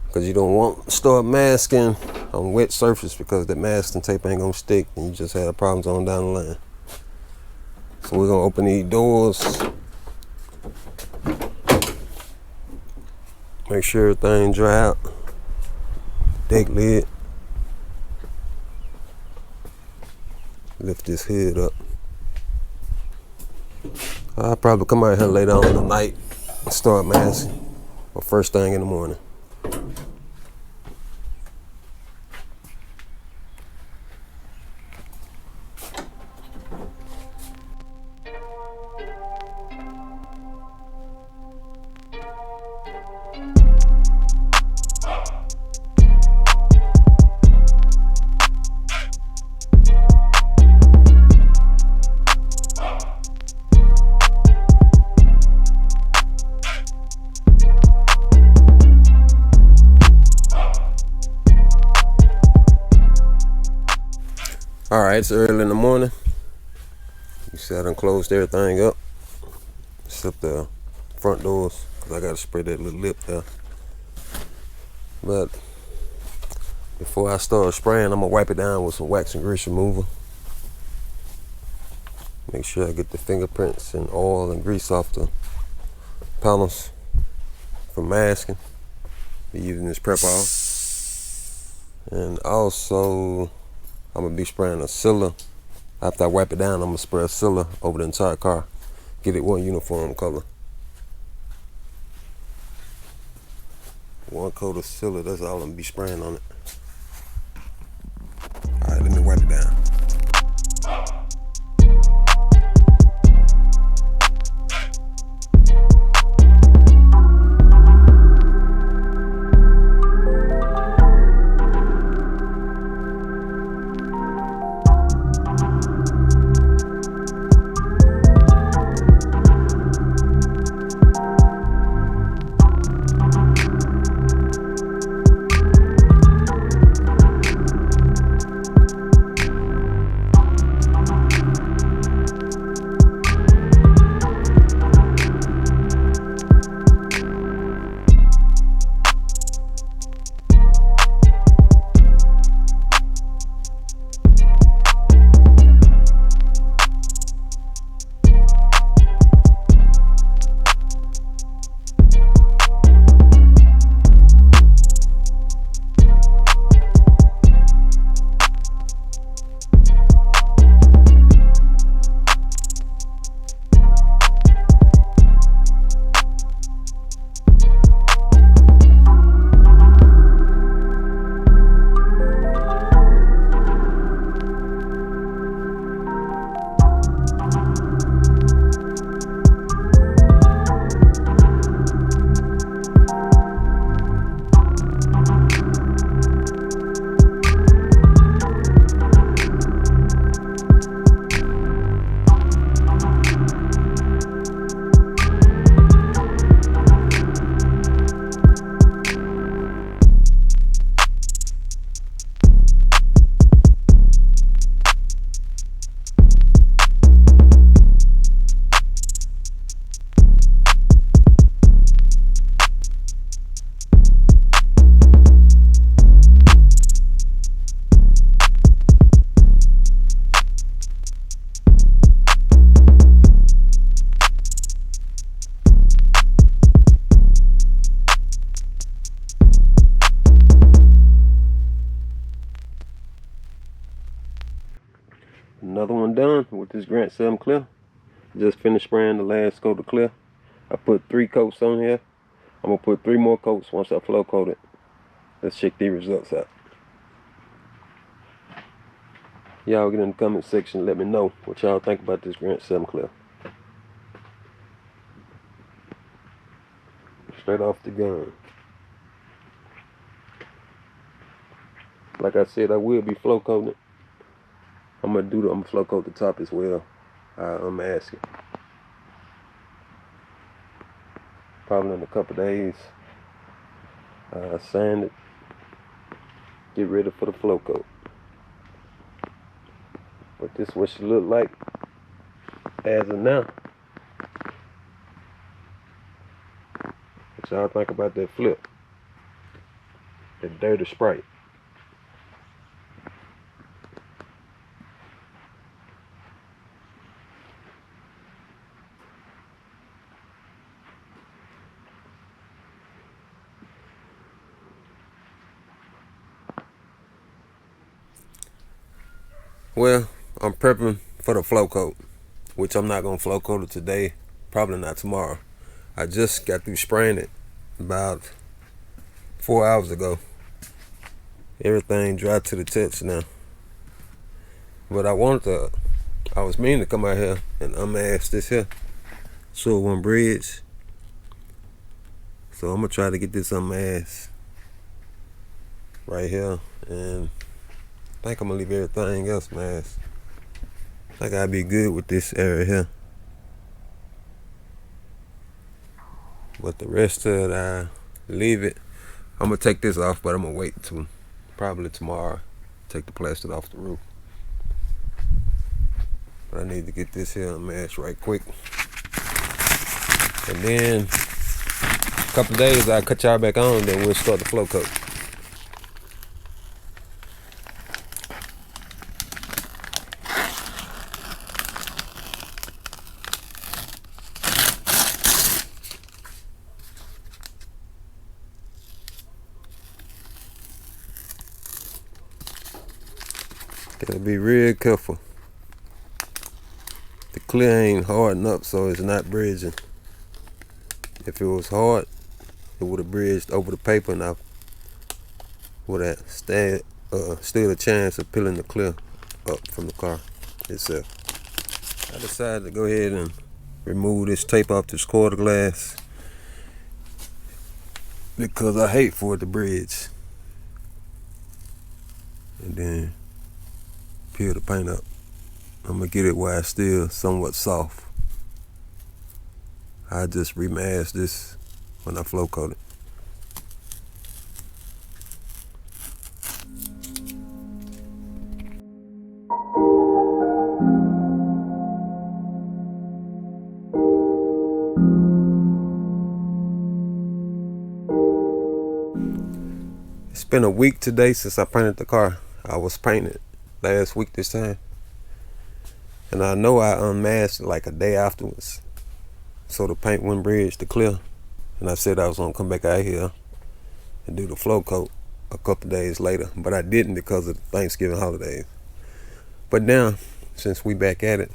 because you don't want to start masking on wet surface because the masking tape ain't gonna stick and you just have problems on down the line. So we're gonna open these doors, make sure everything dry out, deck lid, lift this hood up. I'll probably come out here later on tonight and start masking, or first thing in the morning. Alright, it's early in the morning. You see I done closed everything up except the front doors, because I gotta spray that little lip there. But before I start spraying, I'm gonna wipe it down with some wax and grease remover. Make sure I get the fingerprints and oil and grease off the panels for masking. Be using this prep off. And also I'm gonna be spraying a sealer. After I wipe it down, I'm gonna spray a sealer over the entire car. Get it one uniform color. One coat of sealer, that's all I'm gonna be spraying on it. Alright, let me wipe it down. with this Grant 7 clear. Just finished spraying the last coat of clear. I put 3 coats on here. I'm gonna put 3 more coats once I flow coat it. Let's check these results out. Y'all get in the comment section, let me know what y'all think about this Grant 7 clear. Straight off the gun. Like I said, I will be flow coating it. I'm gonna flow coat the top as well. Unmask it. Probably in a couple days. Sand it. Get ready for the flow coat. But this is what she look like as of now. What y'all think about that flip? That dirty Sprite. Well, I'm prepping for the flow coat, which I'm not gonna flow coat it today, probably not tomorrow. I just got through spraying it about 4 hours ago. Everything dry to the tips now. But I was meaning to come out here and unmask this here so it won't bridge. So I'm gonna try to get this unmasked right here, and I think I'm gonna leave everything else masked. I think I'll be good with this area here. But the rest of it, I leave it. I'm gonna take this off, but I'm gonna wait till probably tomorrow. Take the plastic off the roof. But I need to get this here unmasked right quick. And then a couple days I'll cut y'all back on, then we'll start the flow coat. Gotta be real careful. The clear ain't hardened up, so it's not bridging. If it was hard, it would have bridged over the paper, and I would have stood a chance of peeling the clear up from the car itself. I decided to go ahead and remove this tape off this quarter glass because I hate for it to bridge. And then peel the paint up. I'm gonna get it while it's still somewhat soft. I just remask this when I flow coat it. It's been a week today since I painted the car. I was painted last week this time, and I know I unmasked it like a day afterwards, so the paint wouldn't bridge the clear. And I said I was gonna come back out here and do the flow coat a couple days later, but I didn't because of the Thanksgiving holidays. But now, since we back at it,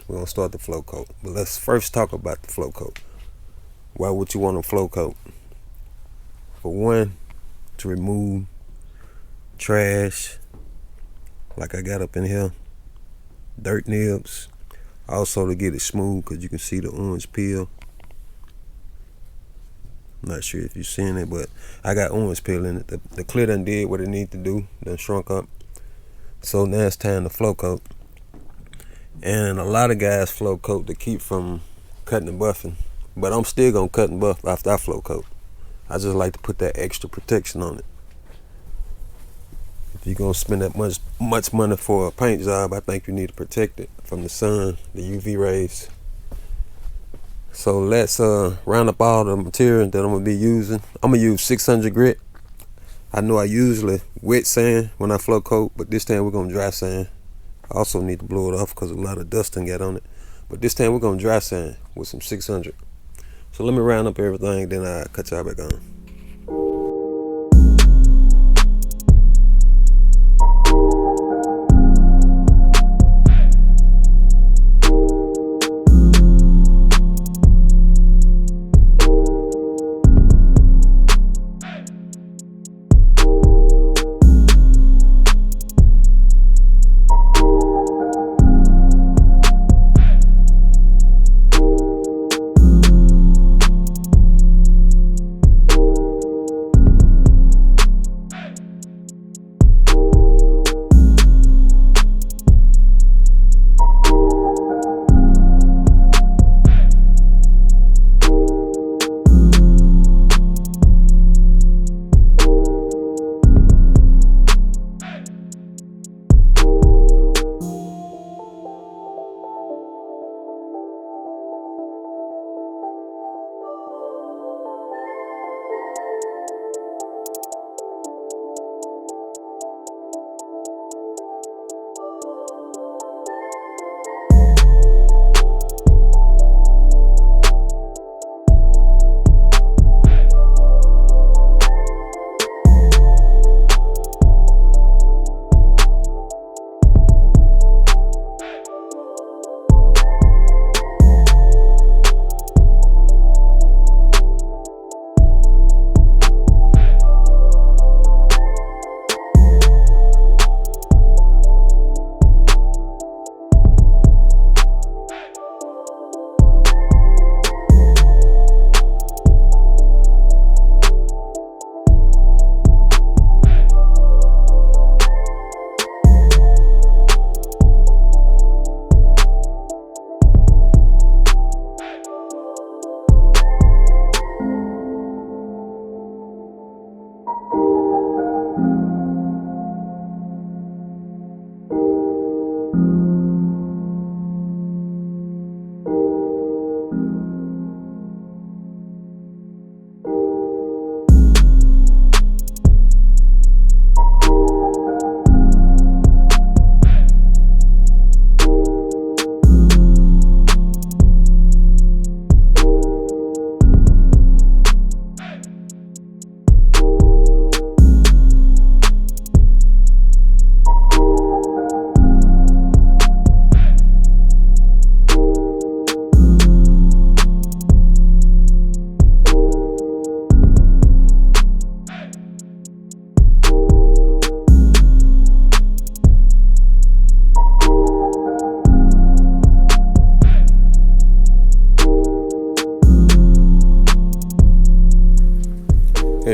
we're gonna start the flow coat. But let's first talk about the flow coat. Why would you want a flow coat? For one, to remove trash like I got up in here, dirt nibs. Also to get it smooth, because you can see the orange peel. I'm not sure if you're seeing it, but I got orange peel in it. The clear done did what it need to do, done shrunk up. So now it's time to flow coat. And a lot of guys flow coat to keep from cutting and buffing, but I'm still gonna cut and buff after I flow coat. I just like to put that extra protection on it. If you're gonna spend that much money for a paint job, I think you need to protect it from the sun, the UV rays. So let's round up all the material that I'm gonna be using. I'm gonna use 600 grit. I know I usually wet sand when I flow coat, but this time we're gonna dry sand. I also need to blow it off because a lot of dust done got on it. But this time we're gonna dry sand with some 600. So let me round up everything, then I'll cut y'all back on.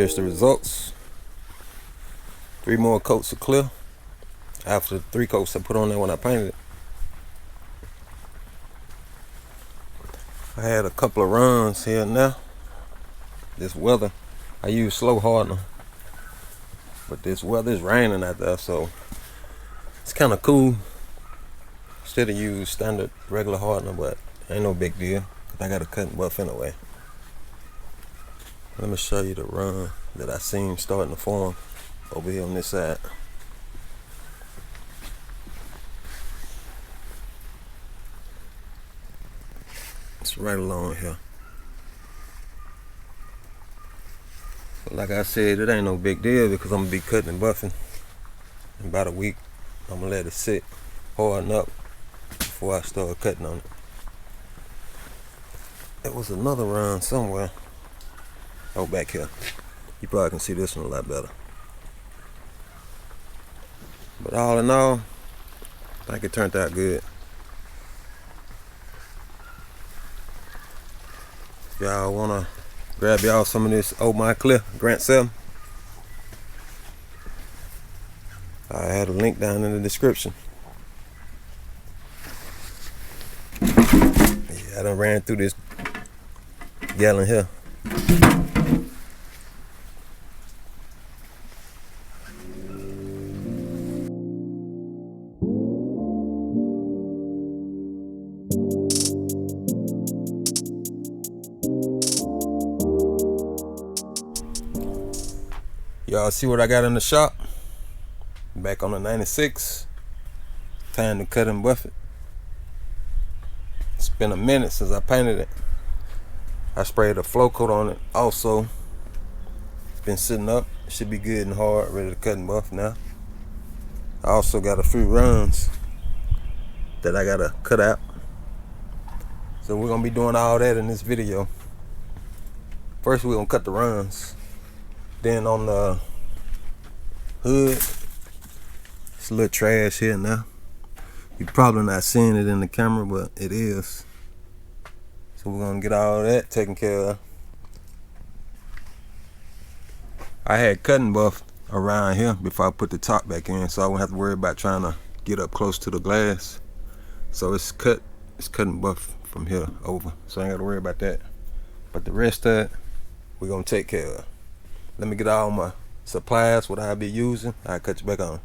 Here's the results. 3 more coats of clear after the 3 coats I put on there when I painted it. I had a couple of runs here and there. This weather, I use slow hardener, but this weather is raining out there, so it's kind of cool. Instead of use standard regular hardener, but ain't no big deal because I got a cutting buff anyway. Let me show you the run that I seen starting to form over here on this side. It's right along here. But like I said, it ain't no big deal because I'm gonna be cutting and buffing in about a week. I'm gonna let it sit, harden up before I start cutting on it. There was another run somewhere. Oh, back here. You probably can see this one a lot better. But all in all, I think it turned out good. If y'all wanna grab y'all some of this Oh My Clear Grant 7, I had a link down in the description. Yeah, I done ran through this gallon here. Y'all see what I got in the shop? Back on the 96. Time to cut and buff it. It's been a minute since I painted it. I sprayed a flow coat on it also. It's been sitting up. It should be good and hard, ready to cut and buff now. I also got a few runs that I gotta cut out. So we're gonna be doing all that in this video. First we're gonna cut the runs. Then on the hood, it's a little trash here now. You're probably not seeing it in the camera, but it is. So we're gonna get all that taken care of. I had cutting buff around here before I put the top back in, so I won't have to worry about trying to get up close to the glass. So it's cutting buff from here over, so I ain't gotta worry about that. But the rest of it, we're gonna take care of. Let me get all my supplies, what I'll be using. I'll cut you back on.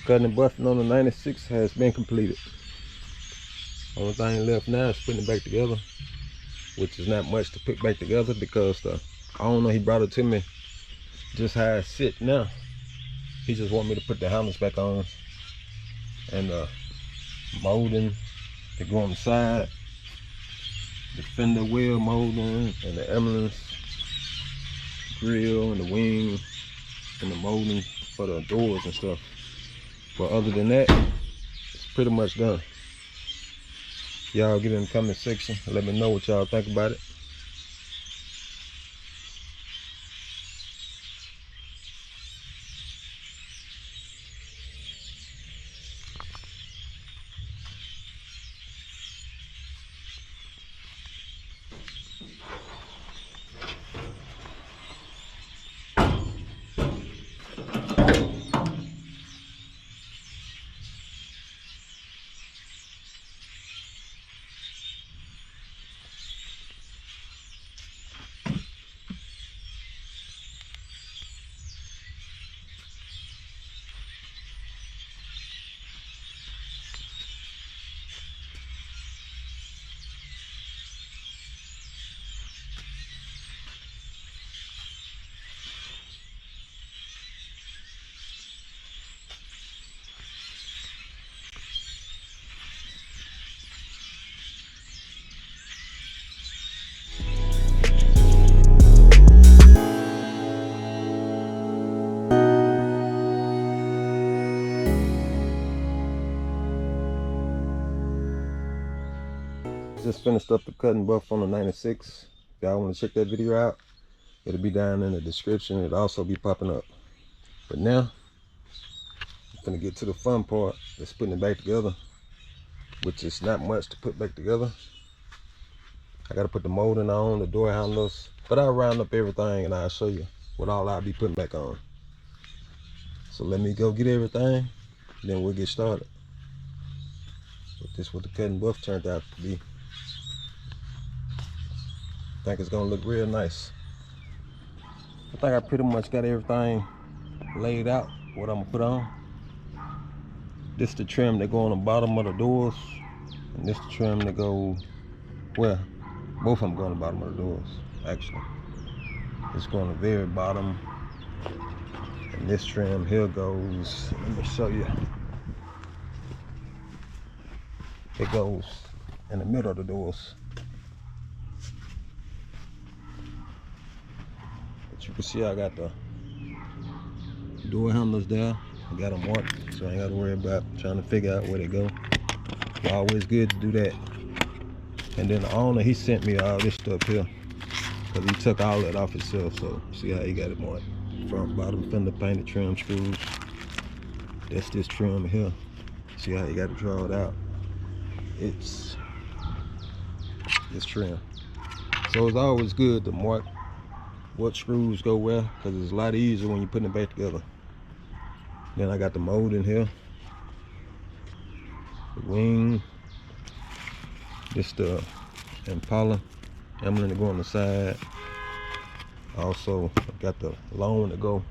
Cutting and buffing on the 96 has been completed. Only thing left now is putting it back together, which is not much to put back together because the owner, he brought it to me just how it sit now. He just want me to put the handles back on and the molding to go on the side, the fender wheel molding and the emblems, grill and the wing and the molding for the doors and stuff. But other than that, it's pretty much done. Y'all get in the comment section and let me know what y'all think about it. Just finished up the cut and buff on the 96. If y'all want to check that video out, it'll be down in the description. It'll also be popping up. But now, I'm gonna get to the fun part. That's putting it back together, which is not much to put back together. I gotta put the molding on, the door handles, but I'll round up everything and I'll show you what all I'll be putting back on. So let me go get everything, then we'll get started. But this is what the cut and buff turned out to be. I think it's gonna look real nice. I think I pretty much got everything laid out, what I'm gonna put on. This the trim that go on the bottom of the doors, and this the trim that go, well, both of them go on the bottom of the doors, actually. It's going to the very bottom, and this trim here goes, let me show you. It goes in the middle of the doors. But you can see I got the door handles there. I got them marked, so I ain't got to worry about trying to figure out where they go. It's always good to do that. And then the owner, he sent me all this stuff here, because he took all that off himself. So see how he got it marked. Front, bottom, fender painted trim screws. That's this trim here. See how he got it drawn out. It's this trim. So it's always good to mark what screws go where, because it's a lot easier when you're putting it back together. Then I got the mold in here, the wing, this the Impala emblem to go on the side. Also I got the long one to go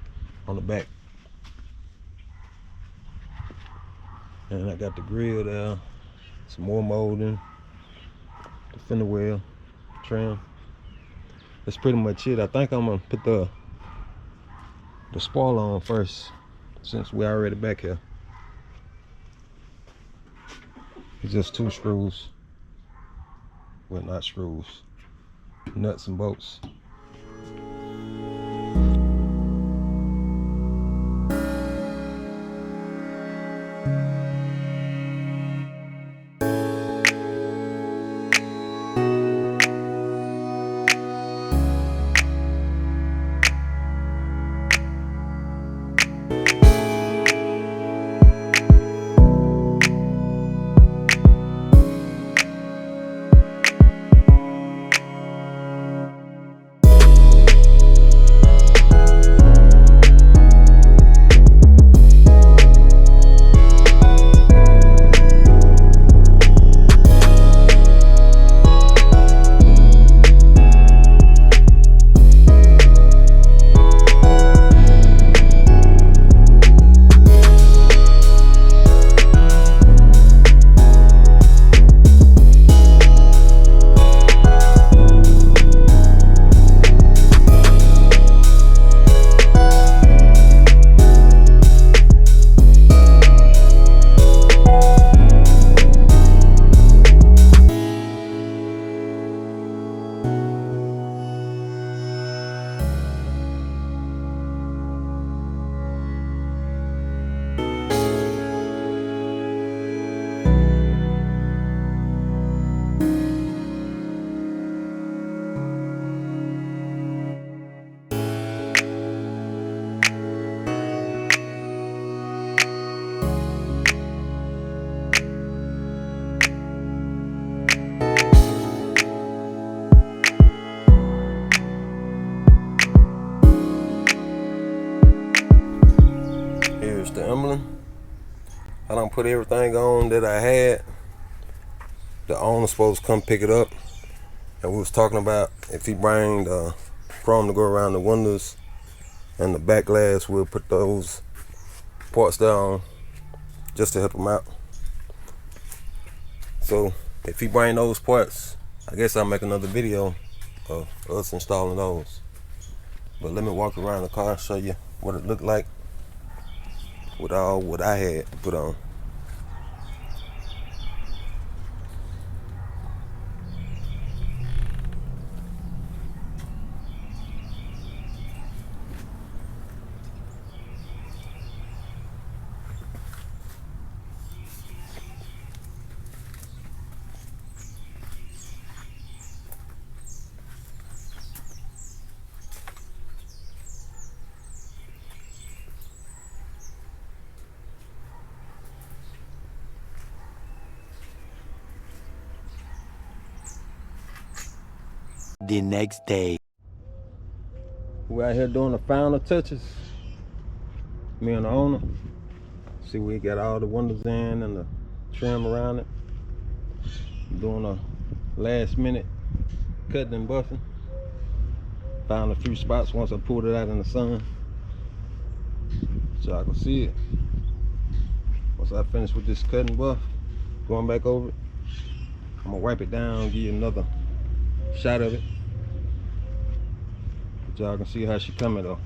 on the back, and I got the grill there, some more molding, the fender well, trim. That's pretty much it. I think I'm gonna put the spoiler on first, since we're already back here. It's just 2 screws. Well, not screws, nuts and bolts. There's the emblem. I done put everything on that I had. The owner's supposed to come pick it up. And we was talking about if he bring the chrome to go around the windows and the back glass, we'll put those parts down just to help him out. So if he bring those parts, I guess I'll make another video of us installing those. But let me walk around the car and show you what it looked like with all what I had to put on. The next day. We're out here doing the final touches. Me and the owner. See, we got all the windows in and the trim around it. Doing a last minute cutting and buffing. Found a few spots once I pulled it out in the sun, so I can see it. Once I finish with this cut and buff, going back over it, I'm gonna wipe it down, give you another shot of it. But y'all can see how she coming though.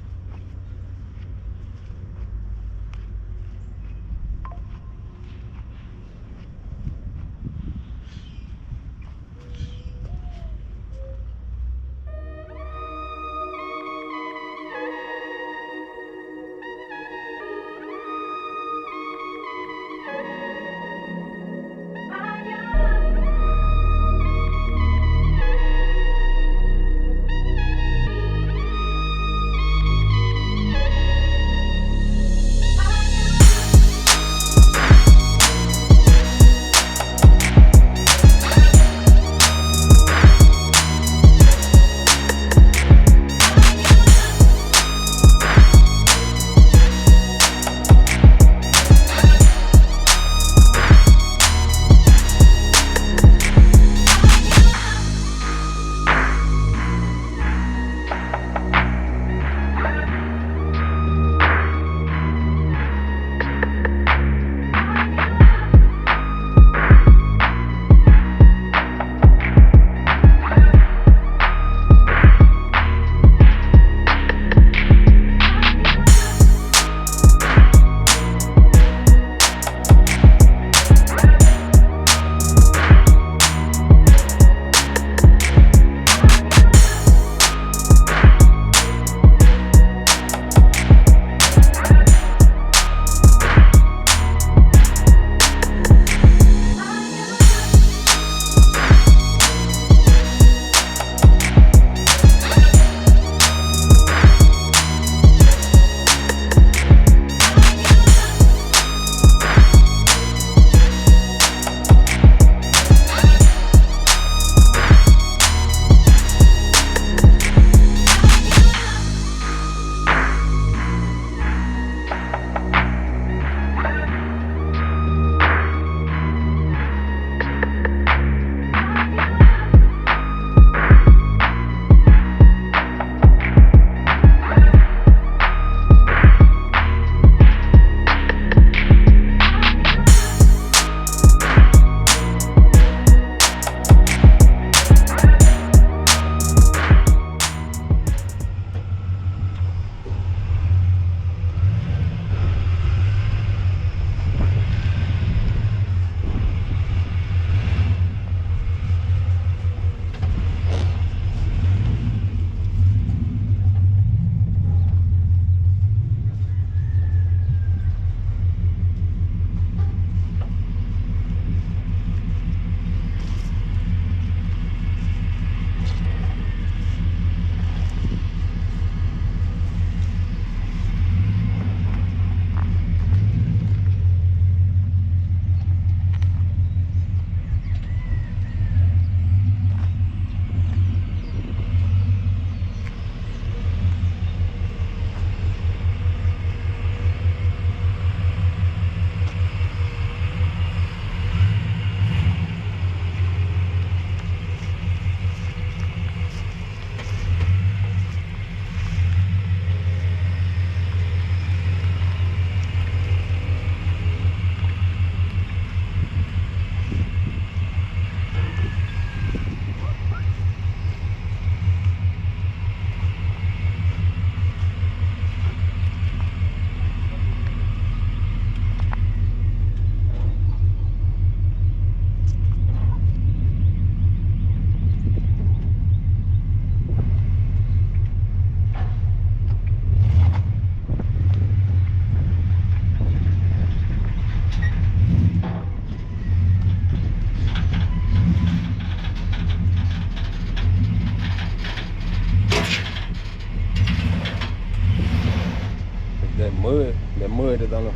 mud is on them.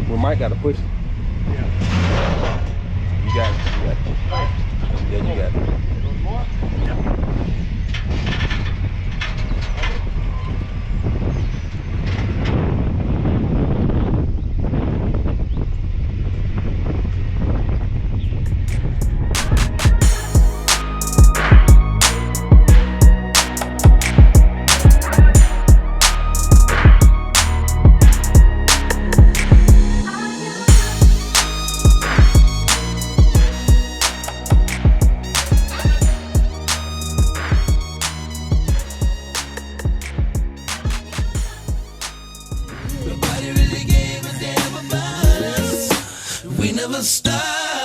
We might gotta push it. You got it. Yeah, you got it. More? Yep. Nobody really gave a damn about us. We never stopped.